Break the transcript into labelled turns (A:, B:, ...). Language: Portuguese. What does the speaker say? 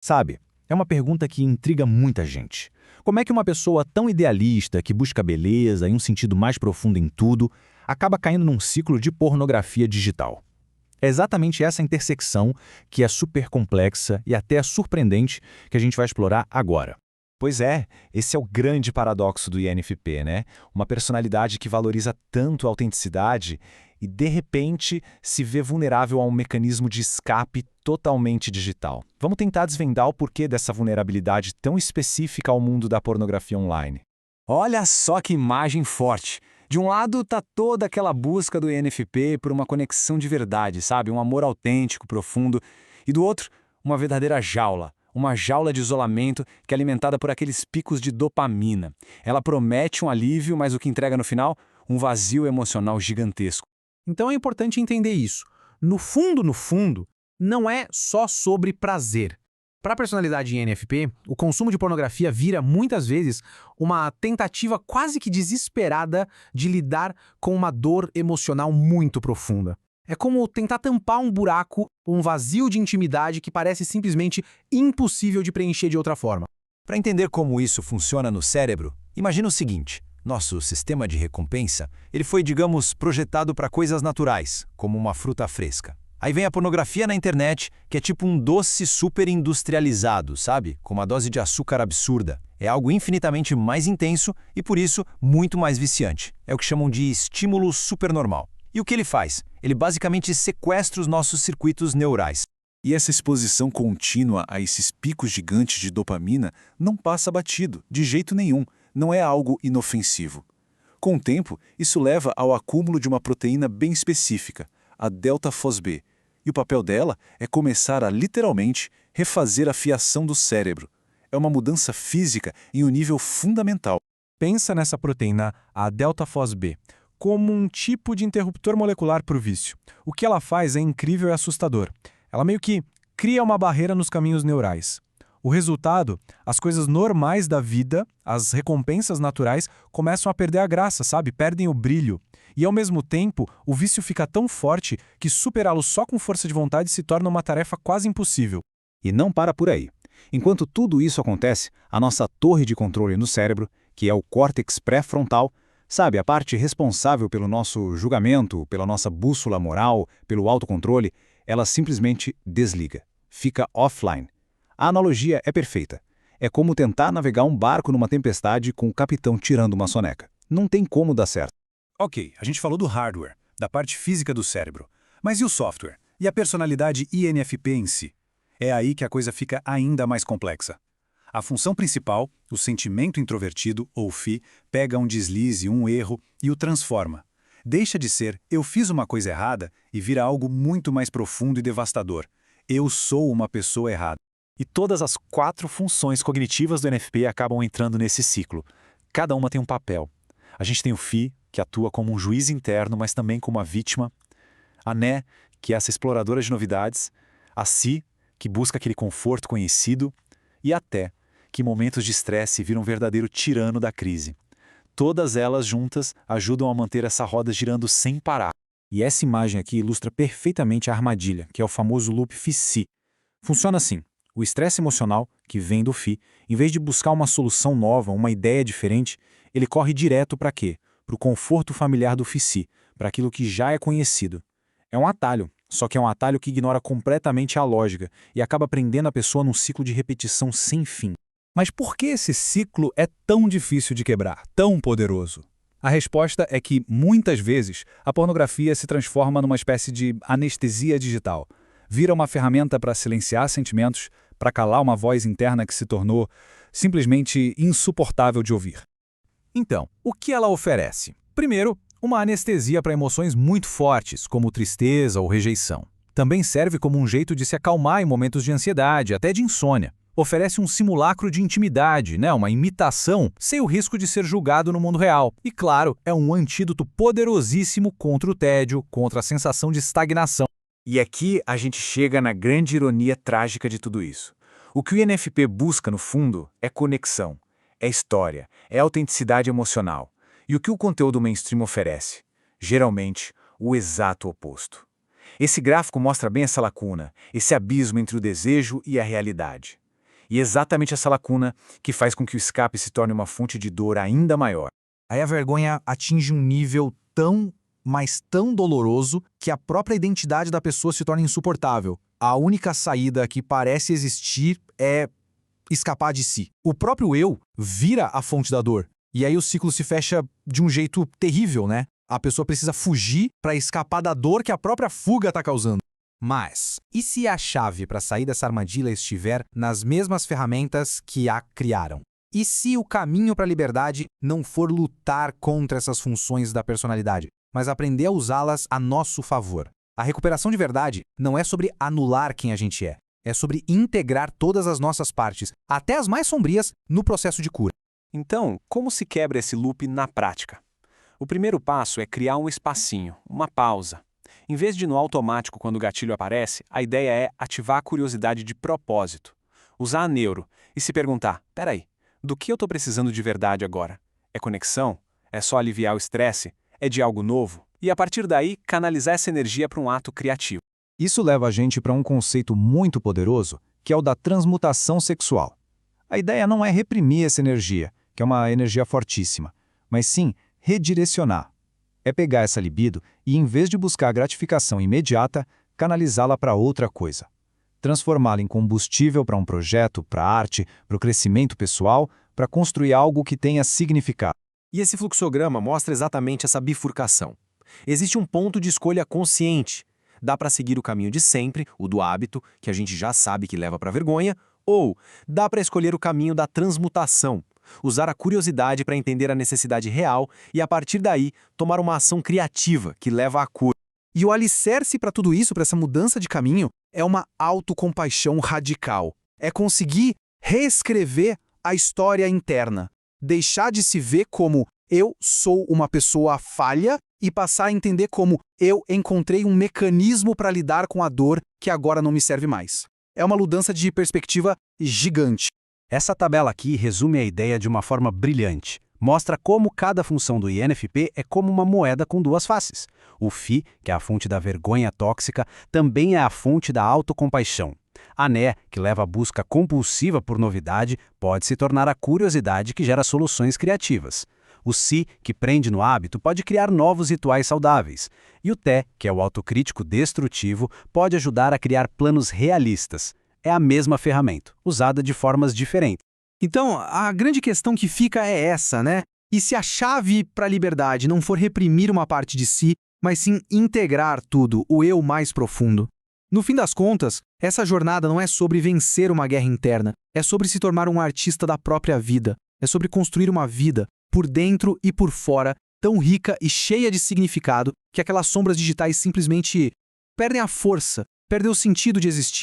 A: Sabe, é uma pergunta que intriga muita gente. Como é que uma pessoa tão idealista, que busca beleza e um sentido mais profundo em tudo, acaba caindo num ciclo de pornografia digital? É exatamente essa intersecção que é super complexa e até surpreendente que a gente vai explorar agora.
B: Pois é, esse é o grande paradoxo do INFP, né? Uma personalidade que valoriza tanto a autenticidade e, de repente, se vê vulnerável a um mecanismo de escape totalmente digital. Vamos tentar desvendar o porquê dessa vulnerabilidade tão específica ao mundo da pornografia online.
C: Olha só que imagem forte. De um lado tá toda aquela busca do INFP por uma conexão de verdade, sabe? Um amor autêntico, profundo. E do outro, uma verdadeira jaula. Uma jaula de isolamento que é alimentada por aqueles picos de dopamina. Ela promete um alívio, mas o que entrega no final? Um vazio emocional gigantesco.
D: Então é importante entender isso. No fundo, não é só sobre prazer. Para a personalidade INFP, o consumo de pornografia vira, muitas vezes, uma tentativa quase que desesperada de lidar com uma dor emocional muito profunda. É como tentar tampar um buraco, um vazio de intimidade que parece simplesmente impossível de preencher de outra forma.
B: Para entender como isso funciona no cérebro, imagina o seguinte: nosso sistema de recompensa, ele foi, digamos, projetado para coisas naturais, como uma fruta fresca. Aí vem a pornografia na internet, que é tipo um doce super industrializado, sabe? Com uma dose de açúcar absurda. É algo infinitamente mais intenso e, por isso, muito mais viciante. É o que chamam de estímulo supernormal. E o que ele faz? Ele basicamente sequestra os nossos circuitos neurais.
E: E essa exposição contínua a esses picos gigantes de dopamina não passa batido, de jeito nenhum, não é algo inofensivo. Com o tempo, isso leva ao acúmulo de uma proteína bem específica, a delta-FOSB, e o papel dela é começar a, literalmente, refazer a fiação do cérebro. É uma mudança física em um nível fundamental.
F: Pensa nessa proteína, a delta-FOSB, como um tipo de interruptor molecular para o vício. O que ela faz é incrível e assustador. Ela meio que cria uma barreira nos caminhos neurais. O resultado, as coisas normais da vida, as recompensas naturais, começam a perder a graça, sabe? Perdem o brilho. E, ao mesmo tempo, o vício fica tão forte que superá-lo só com força de vontade se torna uma tarefa quase impossível.
A: E não para por aí. Enquanto tudo isso acontece, a nossa torre de controle no cérebro, que é o córtex pré-frontal, sabe, a parte responsável pelo nosso julgamento, pela nossa bússola moral, pelo autocontrole, ela simplesmente desliga, fica offline. A analogia é perfeita. É como tentar navegar um barco numa tempestade com o capitão tirando uma soneca. Não tem como dar certo.
G: Ok, a gente falou do hardware, da parte física do cérebro. Mas e o software? E a personalidade INFP em si? É aí que a coisa fica ainda mais complexa. A função principal, o sentimento introvertido, ou FI, pega um deslize, um erro e o transforma. Deixa de ser "eu fiz uma coisa errada" e vira algo muito mais profundo e devastador. Eu sou uma pessoa errada.
B: E todas as 4 funções cognitivas do INFP acabam entrando nesse ciclo. Cada uma tem um papel. A gente tem o FI, que atua como um juiz interno, mas também como uma vítima. A NE, que é essa exploradora de novidades. A SI, que busca aquele conforto conhecido. E a TE, que em momentos de estresse vira um verdadeiro tirano da crise. Todas elas juntas ajudam a manter essa roda girando sem parar.
D: E essa imagem aqui ilustra perfeitamente a armadilha, que é o famoso loop FI-SI. Funciona assim: o estresse emocional, que vem do FI, em vez de buscar uma solução nova, uma ideia diferente, ele corre direto para quê? Para o conforto familiar do FI-SI, para aquilo que já é conhecido. É um atalho, só que é um atalho que ignora completamente a lógica e acaba prendendo a pessoa num ciclo de repetição sem fim.
G: Mas por que esse ciclo é tão difícil de quebrar, tão poderoso? A resposta é que, muitas vezes, a pornografia se transforma numa espécie de anestesia digital. Vira uma ferramenta para silenciar sentimentos, para calar uma voz interna que se tornou simplesmente insuportável de ouvir.
D: Então, o que ela oferece? Primeiro, uma anestesia para emoções muito fortes, como tristeza ou rejeição. Também serve como um jeito de se acalmar em momentos de ansiedade, até de insônia. Oferece um simulacro de intimidade, uma imitação, sem o risco de ser julgado no mundo real. E claro, é um antídoto poderosíssimo contra o tédio, contra a sensação de estagnação.
C: E aqui a gente chega na grande ironia trágica de tudo isso. O que o INFP busca, no fundo, é conexão, é história, é autenticidade emocional. E o que o conteúdo mainstream oferece? Geralmente, o exato oposto. Esse gráfico mostra bem essa lacuna, esse abismo entre o desejo e a realidade.
A: E exatamente essa lacuna que faz com que o escape se torne uma fonte de dor ainda maior.
B: Aí a vergonha atinge um nível tão, mas tão doloroso que a própria identidade da pessoa se torna insuportável. A única saída que parece existir é escapar de si. O próprio eu vira a fonte da dor. E aí o ciclo se fecha de um jeito terrível, né? A pessoa precisa fugir para escapar da dor que a própria fuga está causando. Mas, e se a chave para sair dessa armadilha estiver nas mesmas ferramentas que a criaram? E se o caminho para a liberdade não for lutar contra essas funções da personalidade, mas aprender a usá-las a nosso favor? A recuperação de verdade não é sobre anular quem a gente é sobre integrar todas as nossas partes, até as mais sombrias, no processo de cura.
C: Então, como se quebra esse loop na prática? O primeiro passo é criar um espacinho, uma pausa. Em vez de ir no automático quando o gatilho aparece, a ideia é ativar a curiosidade de propósito. Usar a neuro e se perguntar, peraí, do que eu estou precisando de verdade agora? É conexão? É só aliviar o estresse? É de algo novo? E a partir daí, canalizar essa energia para um ato criativo.
A: Isso leva a gente para um conceito muito poderoso, que é o da transmutação sexual. A ideia não é reprimir essa energia, que é uma energia fortíssima, mas sim redirecionar. É pegar essa libido e, em vez de buscar gratificação imediata, canalizá-la para outra coisa. Transformá-la em combustível para um projeto, para a arte, para o crescimento pessoal, para construir algo que tenha significado.
D: E esse fluxograma mostra exatamente essa bifurcação. Existe um ponto de escolha consciente. Dá para seguir o caminho de sempre, o do hábito, que a gente já sabe que leva para a vergonha, ou dá para escolher o caminho da transmutação, usar a curiosidade para entender a necessidade real e, a partir daí, tomar uma ação criativa que leva à cura. E o alicerce para tudo isso, para essa mudança de caminho, é uma autocompaixão radical. É conseguir reescrever a história interna, deixar de se ver como eu sou uma pessoa falha e passar a entender como eu encontrei um mecanismo para lidar com a dor que agora não me serve mais. É uma mudança de perspectiva gigante.
G: Essa tabela aqui resume a ideia de uma forma brilhante. Mostra como cada função do INFP é como uma moeda com duas faces. O FI, que é a fonte da vergonha tóxica, também é a fonte da autocompaixão. A NE, que leva à busca compulsiva por novidade, pode se tornar a curiosidade que gera soluções criativas. O Si, que prende no hábito, pode criar novos rituais saudáveis. E o TE, que é o autocrítico destrutivo, pode ajudar a criar planos realistas. É a mesma ferramenta, usada de formas diferentes.
D: Então, a grande questão que fica é essa, né? E se a chave para a liberdade não for reprimir uma parte de si, mas sim integrar tudo, o eu mais profundo? No fim das contas, essa jornada não é sobre vencer uma guerra interna, é sobre se tornar um artista da própria vida, é sobre construir uma vida, por dentro e por fora, tão rica e cheia de significado que aquelas sombras digitais simplesmente perdem a força, perdem o sentido de existir.